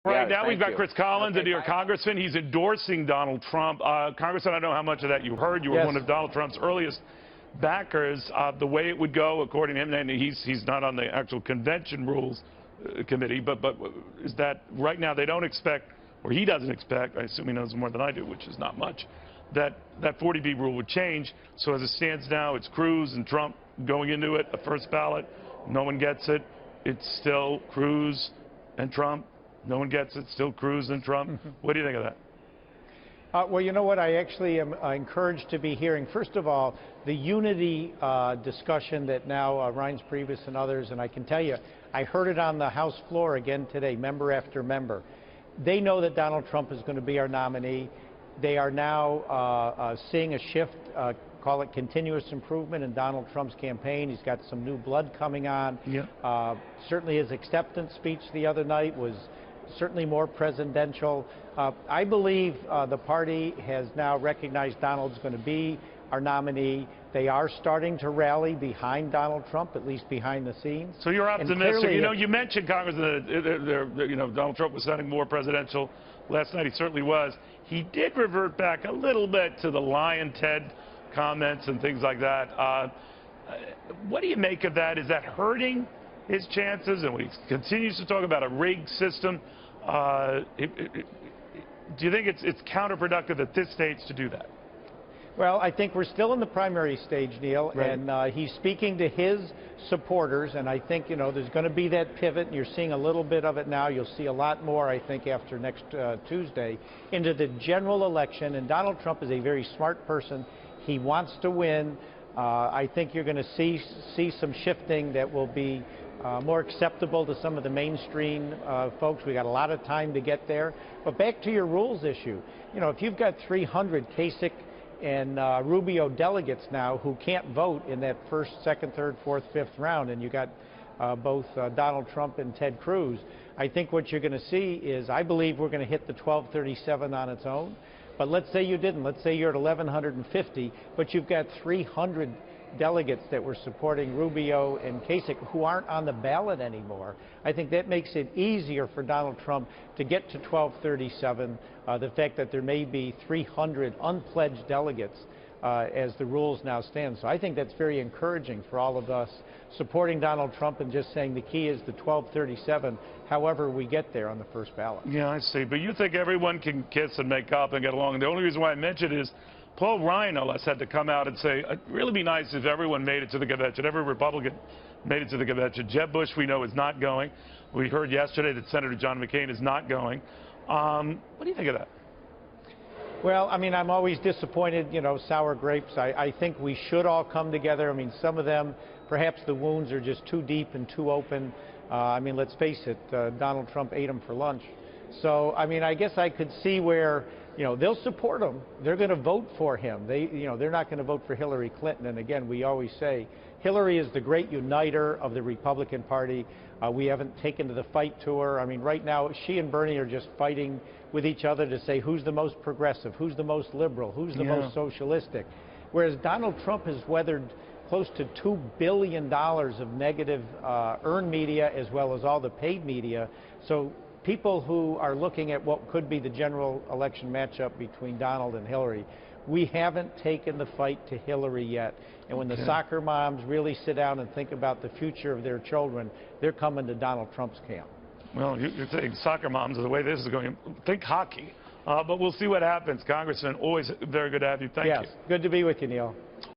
Right now, we've got you. Chris Collins, a New York congressman. He's endorsing Donald Trump. Congressman, I don't know how much of that you heard. You were one of Donald Trump's earliest backers. The way it would go, according to him, and he's not on the actual convention rules committee, but is that right now they don't expect, or he doesn't expect, I assume he knows more than I do, which is not much, that 40B rule would change. So as it stands now, it's Cruz and Trump going into it, a first ballot. No one gets it. It's still Cruz and Trump. No one gets it. Still Cruz and Trump. What do you think of that? Well, you know what? I actually am encouraged to be hearing, first of all, the unity discussion that now Reince Priebus and others, and I can tell you, I heard it on the House floor again today, member after member. They know that Donald Trump is going to be our nominee. They are now seeing a shift, call it continuous improvement in Donald Trump's campaign. He's got some new blood coming on. Yeah. Certainly his acceptance speech the other night was certainly more presidential. I believe the party has now recognized Donald's going to be our nominee. They are starting to rally behind Donald Trump, at least behind the scenes. So you're optimistic. You know, you mentioned, Congressman, you know, Donald Trump was sounding more presidential last night. He certainly was. He did revert back a little bit to the Lion Ted comments and things like that. What do you make of that? Is that hurting his chances? And when he continues to talk about a rigged system, do you think it's counterproductive at this stage to do that? Well, I think we're still in the primary stage, Neil, right. And he's speaking to his supporters, and I think, you know, there's going to be that pivot, and you're seeing a little bit of it now. You'll see a lot more, I think, after next Tuesday, into the general election, and Donald Trump is a very smart person. He wants to win. I think you're going to see some shifting that will be more acceptable to some of the mainstream folks. We got a lot of time to get there. But back to your rules issue. You know, if you've got 300 Kasich and Rubio delegates now who can't vote in that first, second, third, fourth, fifth round, and you got both Donald Trump and Ted Cruz, I think what you're going to see is, I believe we're going to hit the 1237 on its own. But let's say you didn't. Let's say you're at 1,150, but you've got 300 delegates that were supporting Rubio and Kasich who aren't on the ballot anymore. I think that makes it easier for Donald Trump to get to 1237. The fact that there may be 300 unpledged delegates as the rules now stand. So I think that's very encouraging for all of us supporting Donald Trump and just saying the key is the 1237, however we get there on the first ballot. Yeah, I see. But you think everyone can kiss and make up and get along. And the only reason why I mention it is Paul Ryan, no less, had to come out and say, it'd really be nice if everyone made it to the convention, every Republican made it to the convention. Jeb Bush, we know, is not going. We heard yesterday that Senator John McCain is not going. What do you think of that? Well, I mean, I'm always disappointed, you know, sour grapes. I think we should all come together. I mean, some of them, perhaps the wounds are just too deep and too open. I mean, let's face it, Donald Trump ate them for lunch. So, I mean, I guess I could see where, you know, they'll support him. They're going to vote for him. They're not going to vote for Hillary Clinton. And again, we always say Hillary is the great uniter of the Republican Party. We haven't taken to the fight to her. I mean, right now, she and Bernie are just fighting with each other to say who's the most progressive, who's the most liberal, who's the most socialistic. Whereas Donald Trump has weathered close to $2 billion of negative earned media as well as all the paid media. So people who are looking at what could be the general election matchup between Donald and Hillary, we haven't taken the fight to Hillary yet. And when the soccer moms really sit down and think about the future of their children, they're coming to Donald Trump's camp. Well, you're saying soccer moms are the way this is going. Think hockey. But we'll see what happens. Congressman, always very good to have you. Thank you. Yes, good to be with you, Neil.